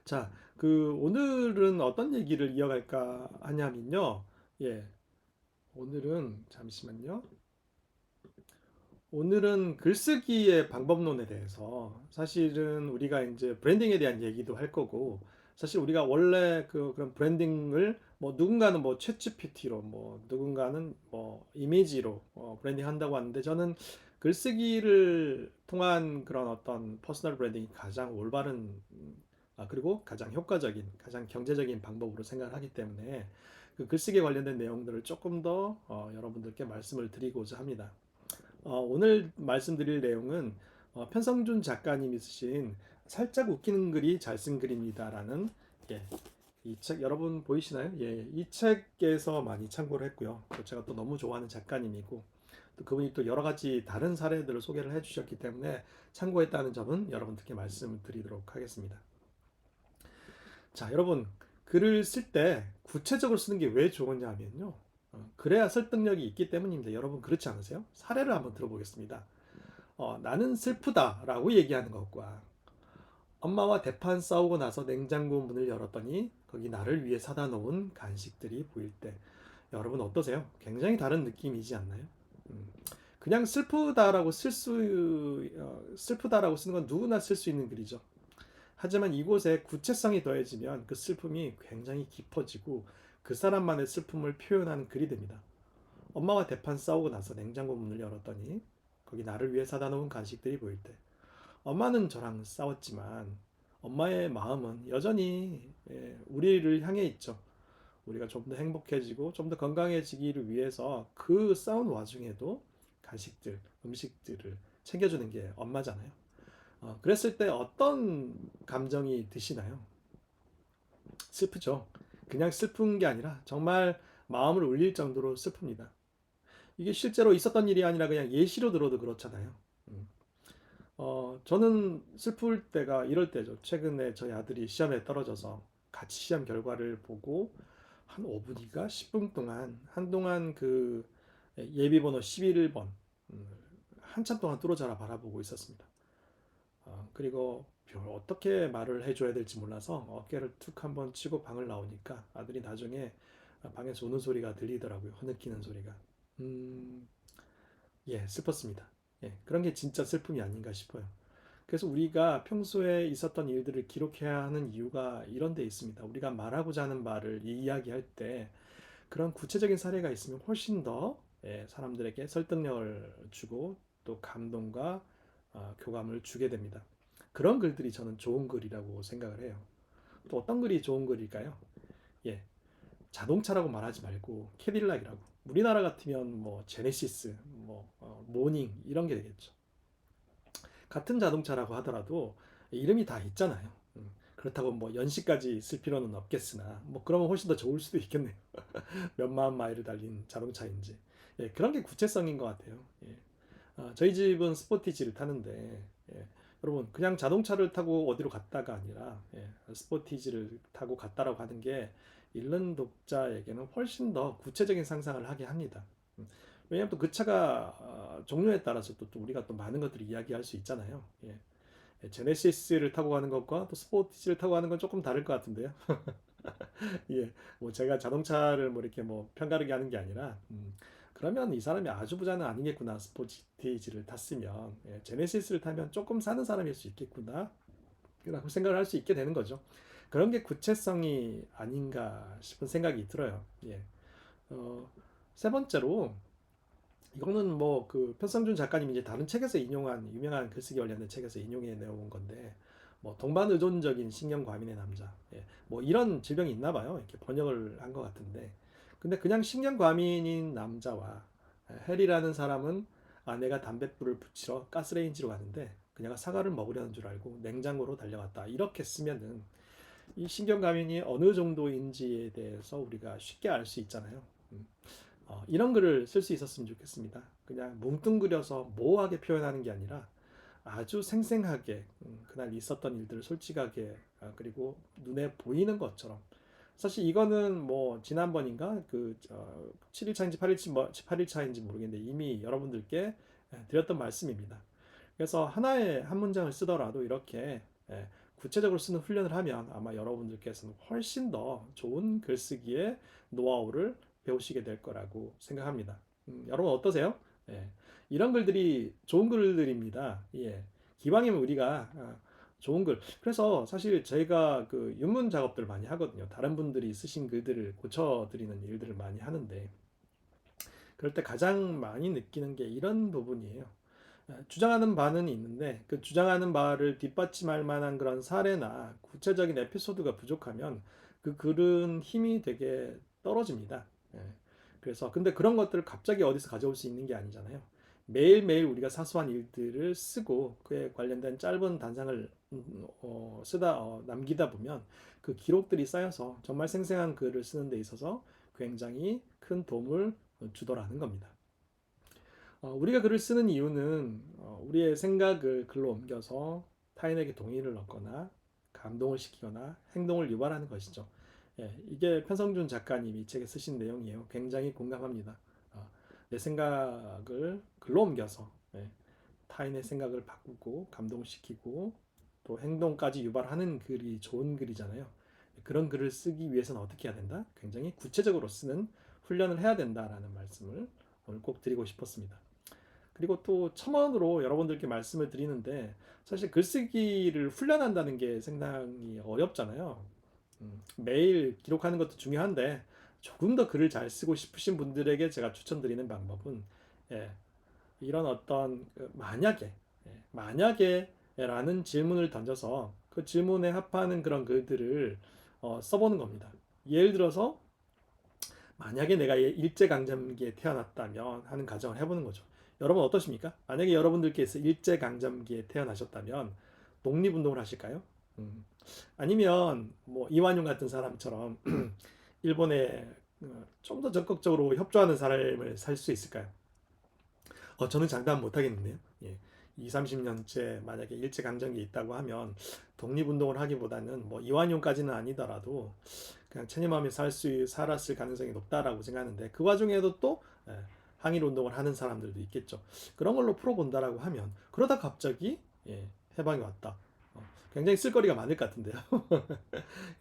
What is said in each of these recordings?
자, 오늘은 어떤 얘기를 이어갈까 하냐면요. 예, 오늘은 잠시만요. 오늘은 글쓰기의 방법론에 대해서 사실은 우리가 이제 브랜딩에 대한 얘기도 할 거고 사실 우리가 원래 그런 브랜딩을 뭐 누군가는 뭐 챗GPT로 뭐 누군가는 뭐 이미지로 브랜딩 한다고 하는데 저는 글쓰기를 통한 그런 어떤 퍼스널 브랜딩이 가장 올바른 그리고 가장 효과적인 가장 경제적인 방법으로 생각을 하기 때문에 그 글쓰기에 관련된 내용들을 조금 더 여러분들께 말씀을 드리고자 합니다. 오늘 말씀드릴 내용은 편성준 작가님이 쓰신 살짝 웃기는 글이 잘 쓴 글입니다라는 예, 이 책 여러분 보이시나요? 예, 이 책에서 많이 참고를 했고요. 또 제가 또 너무 좋아하는 작가님이고 또 그분이 또 여러 가지 다른 사례들을 소개를 해주셨기 때문에 참고했다는 점은 여러분들께 말씀드리도록 하겠습니다. 자, 여러분 글을 쓸 때 구체적으로 쓰는 게 왜 좋으냐 하면요. 그래야 설득력이 있기 때문입니다. 여러분 그렇지 않으세요? 사례를 한번 들어보겠습니다. 나는 슬프다라고 얘기하는 것과 엄마와 대판 싸우고 나서 냉장고 문을 열었더니 거기 나를 위해 사다 놓은 간식들이 보일 때 여러분 어떠세요? 굉장히 다른 느낌이지 않나요? 음, 그냥 슬프다라고 쓰는 건 누구나 쓸 수 있는 글이죠. 하지만 이곳에 구체성이 더해지면 그 슬픔이 굉장히 깊어지고 그 사람만의 슬픔을 표현하는 글이 됩니다. 엄마와 대판 싸우고 나서 냉장고 문을 열었더니 거기 나를 위해 사다 놓은 간식들이 보일 때 엄마는 저랑 싸웠지만 엄마의 마음은 여전히 우리를 향해 있죠. 우리가 좀 더 행복해지고 좀 더 건강해지기를 위해서 그 싸운 와중에도 간식들, 음식들을 챙겨주는 게 엄마잖아요. 그랬을 때 어떤 감정이 드시나요? 슬프죠. 그냥 슬픈 게 아니라 정말 마음을 울릴 정도로 슬픕니다. 이게 실제로 있었던 일이 아니라 그냥 예시로 들어도 그렇잖아요. 음. 저는 슬플 때가 이럴 때죠. 최근에 저희 아들이 시험에 떨어져서 같이 시험 결과를 보고 한 5분인가 10분 동안 한동안 그 예비번호 11번 한참 동안 뚫어져라 바라보고 있었습니다. 그리고 별 어떻게 말을 해줘야 될지 몰라서 어깨를 툭 한번 치고 방을 나오니까 아들이 나중에 방에서 우는 소리가 들리더라고요. 흐느끼는 소리가. 음, 예, 슬펐습니다. 예, 그런 게 진짜 슬픔이 아닌가 싶어요. 그래서 우리가 평소에 있었던 일들을 기록해야 하는 이유가 이런 데 있습니다. 우리가 말하고자 하는 말을 이야기할 때 그런 구체적인 사례가 있으면 훨씬 더 사람들에게 설득력을 주고 또 감동과 교감을 주게 됩니다. 그런 글들이 저는 좋은 글이라고 생각을 해요. 또 어떤 글이 좋은 글일까요? 예, 자동차라고 말하지 말고 캐딜락이라고. 우리나라 같으면 뭐 제네시스, 뭐 모닝 이런 게 되겠죠. 같은 자동차라고 하더라도 이름이 다 있잖아요. 그렇다고 뭐 연식까지 있을 필요는 없겠으나 뭐 그러면 훨씬 더 좋을 수도 있겠네요. 몇만 마일을 달린 자동차인지. 예, 그런 게 구체성인 것 같아요. 예. 저희 집은 스포티지를 타는데 여러분 그냥 자동차를 타고 어디로 갔다가 아니라 스포티지를 타고 갔다라고 하는 게 읽는 독자에게는 훨씬 더 구체적인 상상을 하게 합니다. 왜냐하면 또 그 차가 종류에 따라서 또 우리가 또 많은 것들을 이야기할 수 있잖아요. 제네시스를 타고 가는 것과 또 스포티지를 타고 가는 건 조금 다를 것 같은데요. 예, 뭐 제가 자동차를 뭐 이렇게 뭐 편가르게 하는 게 아니라, 그러면 이 사람이 아주 부자는 아니겠구나. 스포티지를 탔으면, 제네시스를 타면 조금 사는 사람일 수 있겠구나. 라고 생각을 할 수 있게 되는 거죠. 그런 게 구체성이 아닌가 싶은 생각이 들어요. 예. 어, 세 번째로, 이거는 뭐 그 편성준 작가님이 이제 다른 책에서 인용한 유명한 글쓰기 관련된 책에서 인용해 내온 건데 뭐 동반 의존적인 신경 과민의 남자 뭐 이런 질병이 있나 봐요. 이렇게 번역을 한 것 같은데 근데 그냥 신경 과민인 남자와 해리라는 사람은 아내가 담뱃불을 붙이러 가스레인지로 가는데 그녀가 사과를 먹으려는 줄 알고 냉장고로 달려갔다 이렇게 쓰면은 이 신경 과민이 어느 정도인지에 대해서 우리가 쉽게 알 수 있잖아요. 음. 이런 글을 쓸 수 있었으면 좋겠습니다. 그냥 뭉뚱그려서 모호하게 표현하는 게 아니라 아주 생생하게 그날 있었던 일들을 솔직하게 그리고 눈에 보이는 것처럼 사실 이거는 뭐 지난번인가 7일차인지 8일차인지 모르겠는데 이미 여러분들께 드렸던 말씀입니다. 그래서 하나의 한 문장을 쓰더라도 이렇게 구체적으로 쓰는 훈련을 하면 아마 여러분들께서는 훨씬 더 좋은 글쓰기의 노하우를 배우시게 될 거라고 생각합니다. 여러분 어떠세요? 예, 이런 글들이 좋은 글들입니다. 예, 기왕이면 우리가 좋은 글. 그래서 사실 저희가 그 윤문 작업들 많이 하거든요. 다른 분들이 쓰신 글들을 고쳐드리는 일들을 많이 하는데 그럴 때 가장 많이 느끼는 게 이런 부분이에요. 주장하는 바는 있는데 그 주장하는 바를 뒷받침할 만한 그런 사례나 구체적인 에피소드가 부족하면 그 글은 힘이 되게 떨어집니다. 예. 그래서 근데 그런 것들을 갑자기 어디서 가져올 수 있는 게 아니잖아요. 매일매일 우리가 사소한 일들을 쓰고 그에 관련된 짧은 단상을 쓰다 남기다 보면 그 기록들이 쌓여서 정말 생생한 글을 쓰는 데 있어서 굉장히 큰 도움을 주더라는 겁니다. 우리가 글을 쓰는 이유는 우리의 생각을 글로 옮겨서 타인에게 동의를 얻거나 감동을 시키거나 행동을 유발하는 것이죠. 예, 이게 편성준 작가님이 이 책에 쓰신 내용이에요. 굉장히 공감합니다. 내 생각을 글로 옮겨서 타인의 생각을 바꾸고 감동시키고 또 행동까지 유발하는 글이 좋은 글이잖아요. 그런 글을 쓰기 위해서는 어떻게 해야 된다? 굉장히 구체적으로 쓰는 훈련을 해야 된다라는 말씀을 오늘 꼭 드리고 싶었습니다. 그리고 또 첨언으로 여러분들께 말씀을 드리는데 사실 글쓰기를 훈련한다는 게 상당히 어렵잖아요. 매일 기록하는 것도 중요한데 조금 더 글을 잘 쓰고 싶으신 분들에게 제가 추천드리는 방법은 예, 이런 어떤 만약에 만약에라는 질문을 던져서 그 질문에 합하는 그런 글들을 써보는 겁니다. 예를 들어서 만약에 내가 일제강점기에 태어났다면 하는 가정을 해보는 거죠. 여러분 어떠십니까? 만약에 여러분들께서 일제강점기에 태어나셨다면 독립운동을 하실까요? 아니면 뭐 이완용 같은 사람처럼 일본에 좀 더 적극적으로 협조하는 삶을 살 수 있을까요? 저는 장담 못 하겠는데요. 예. 2, 30년째 만약에 일제강점기에 있다고 하면 독립운동을 하기보다는 뭐 이완용까지는 아니더라도 그냥 체념하며 살았을 가능성이 높다라고 생각하는데 그 와중에도 또 항일 운동을 하는 사람들도 있겠죠. 그런 걸로 풀어본다라고 하면 그러다 갑자기 해방이 왔다. 굉장히 쓸거리가 많을 것 같은데요.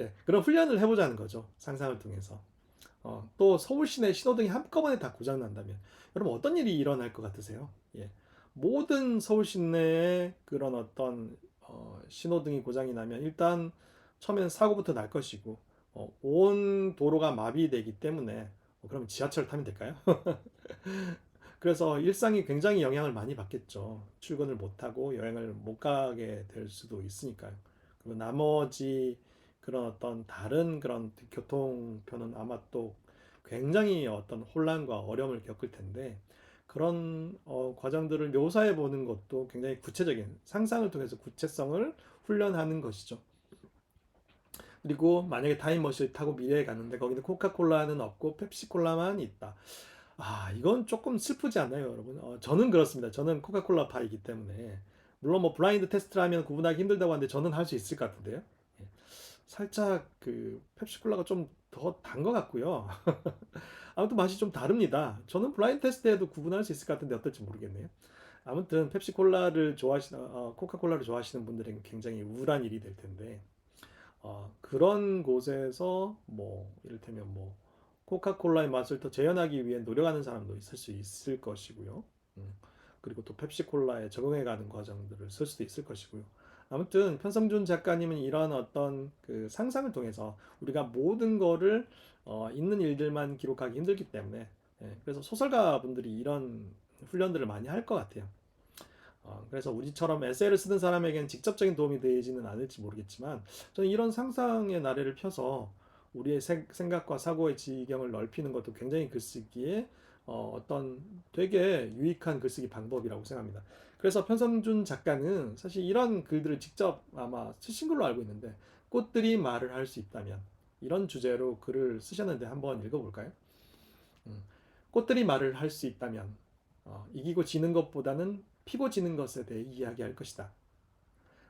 예, 그런 훈련을 해보자는 거죠. 상상을 통해서. 또 서울 시내 신호등이 한꺼번에 다 고장 난다면 여러분 어떤 일이 일어날 것 같으세요? 예. 모든 서울 시내에 그런 어떤 신호등이 고장이 나면 일단 처음에는 사고부터 날 것이고 온 도로가 마비되기 때문에 그러면 지하철을 타면 될까요? 그래서 일상이 굉장히 영향을 많이 받겠죠. 출근을 못하고 여행을 못 가게 될 수도 있으니까요. 그리고 나머지 그런 어떤 다른 그런 교통편은 아마 또 굉장히 어떤 혼란과 어려움을 겪을 텐데 그런 과정들을 묘사해 보는 것도 굉장히 구체적인 상상을 통해서 구체성을 훈련하는 것이죠. 그리고 만약에 타임머신을 타고 미래에 갔는데 거기는 코카콜라는 없고 펩시콜라만 있다. 이건 조금 슬프지 않나요, 여러분? 저는 그렇습니다. 저는 코카콜라 파이기 때문에 물론 뭐 블라인드 테스트를 하면 구분하기 힘들다고 하는데 저는 할 수 있을 것 같은데요. 예. 살짝 그 펩시콜라가 좀 더 단 것 같고요. 아무튼 맛이 좀 다릅니다. 저는 블라인드 테스트에도 구분할 수 있을 것 같은데 어떨지 모르겠네요. 아무튼 펩시콜라를 좋아하시는 코카콜라를 좋아하시는 분들에게 굉장히 우울한 일이 될 텐데 그런 곳에서 뭐 이를테면 뭐 코카콜라의 맛을 더 재현하기 위해 노력하는 사람도 있을 수 있을 것이고요. 음, 그리고 또 펩시콜라에 적응해가는 과정들을 쓸 수도 있을 것이고요. 아무튼 편성준 작가님은 이런 어떤 그 상상을 통해서 우리가 모든 거를 있는 일들만 기록하기 힘들기 때문에 그래서 소설가 분들이 이런 훈련들을 많이 할 것 같아요. 그래서 우리처럼 에세이를 쓰는 사람에게는 직접적인 도움이 되지는 않을지 모르겠지만 저는 이런 상상의 나래를 펴서 우리의 생각과 사고의 지경을 넓히는 것도 굉장히 글쓰기에 어떤 되게 유익한 글쓰기 방법이라고 생각합니다. 그래서 편성준 작가는 사실 이런 글들을 직접 아마 쓰신 걸로 알고 있는데 꽃들이 말을 할 수 있다면 이런 주제로 글을 쓰셨는데 한번 읽어볼까요? 음, 꽃들이 말을 할 수 있다면 이기고 지는 것보다는 피고 지는 것에 대해 이야기할 것이다.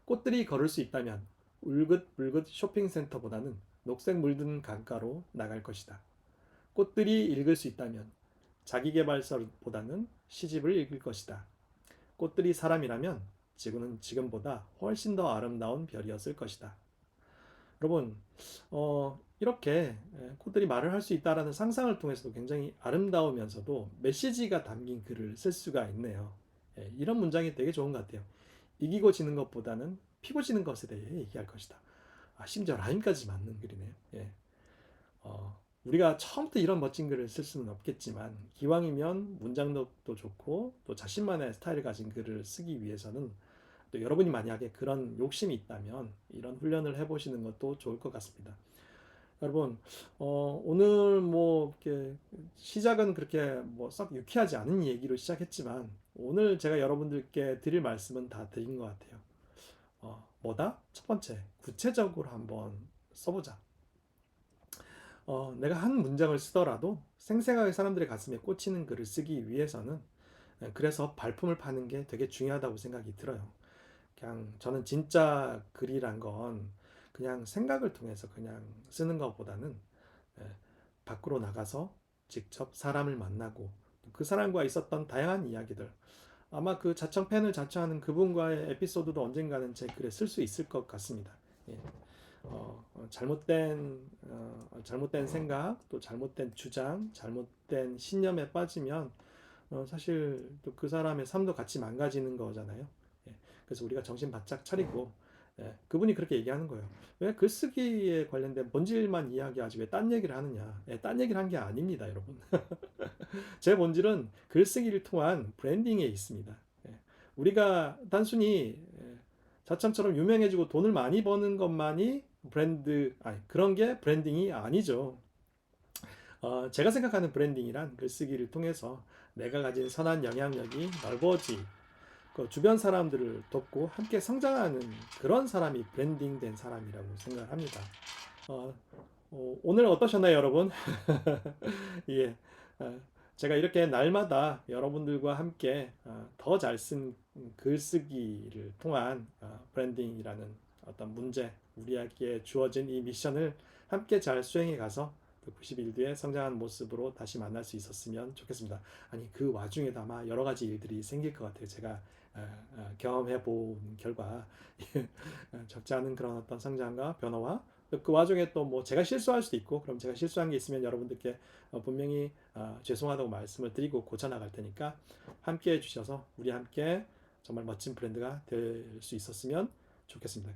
꽃들이 걸을 수 있다면 울긋불긋 쇼핑센터보다는 녹색 물든 강가로 나갈 것이다. 꽃들이 읽을 수 있다면 자기계발서보다는 시집을 읽을 것이다. 꽃들이 사람이라면 지구는 지금보다 훨씬 더 아름다운 별이었을 것이다. 여러분, 이렇게 코들이 말을 할 수 있다라는 상상을 통해서도 굉장히 아름다우면서도 메시지가 담긴 글을 쓸 수가 있네요. 이런 문장이 되게 좋은 것 같아요. 이기고 지는 것보다는 피고 지는 것에 대해 얘기할 것이다. 심지어 라임까지 맞는 글이네요. 우리가 처음부터 이런 멋진 글을 쓸 수는 없겠지만 기왕이면 문장력도 좋고 또 자신만의 스타일을 가진 글을 쓰기 위해서는 또 여러분이 만약에 그런 욕심이 있다면 이런 훈련을 해보시는 것도 좋을 것 같습니다. 여러분, 오늘 뭐 이렇게 시작은 그렇게 뭐 썩 유쾌하지 않은 얘기로 시작했지만 오늘 제가 여러분들께 드릴 말씀은 다 드린 것 같아요. 뭐다? 첫 번째, 구체적으로 한번 써보자. 내가 한 문장을 쓰더라도 생생하게 사람들의 가슴에 꽂히는 글을 쓰기 위해서는 그래서 발품을 파는 게 되게 중요하다고 생각이 들어요. 그냥 저는 진짜 글이란 건 그냥 생각을 통해서 그냥 쓰는 것보다는 예, 밖으로 나가서 직접 사람을 만나고 그 사람과 있었던 다양한 이야기들, 아마 그 자청팬을 자처하는 그분과의 에피소드도 언젠가는 제 글에 쓸 수 있을 것 같습니다. 예. 잘못된 생각, 또 잘못된 주장, 잘못된 신념에 빠지면 사실 또 그 사람의 삶도 같이 망가지는 거잖아요. 예. 그래서 우리가 정신 바짝 차리고 그분이 그렇게 얘기하는 거예요. 왜 글쓰기에 관련된 본질만 이야기하지 왜 딴 얘기를 하느냐? 딴 얘기를 한 게 아닙니다, 여러분. 제 본질은 글쓰기를 통한 브랜딩에 있습니다. 우리가 단순히 자참처럼 유명해지고 돈을 많이 버는 것만이 그런 게 브랜딩이 아니죠. 제가 생각하는 브랜딩이란 글쓰기를 통해서 내가 가진 선한 영향력이 넓어지, 그 주변 사람들을 돕고 함께 성장하는 그런 사람이 브랜딩된 사람이라고 생각합니다. 어, 오늘 어떠셨나요, 여러분? 예, 어, 제가 이렇게 날마다 여러분들과 함께 더 잘 쓴 글쓰기를 통한 브랜딩이라는 어떤 문제, 우리에게 주어진 이 미션을 함께 잘 수행해 가서 그 90일 뒤에 성장한 모습으로 다시 만날 수 있었으면 좋겠습니다. 아니, 그 와중에도 아마 여러 가지 일들이 생길 것 같아요. 제가 경험해 본 결과 적지 않은 그런 어떤 성장과 변화와 그 와중에 또 뭐 제가 실수할 수도 있고, 그럼 제가 실수한 게 있으면 여러분들께 분명히 죄송하다고 말씀을 드리고 고쳐 나갈 테니까 함께 해주셔서 우리 함께 정말 멋진 브랜드가 될 수 있었으면 좋겠습니다.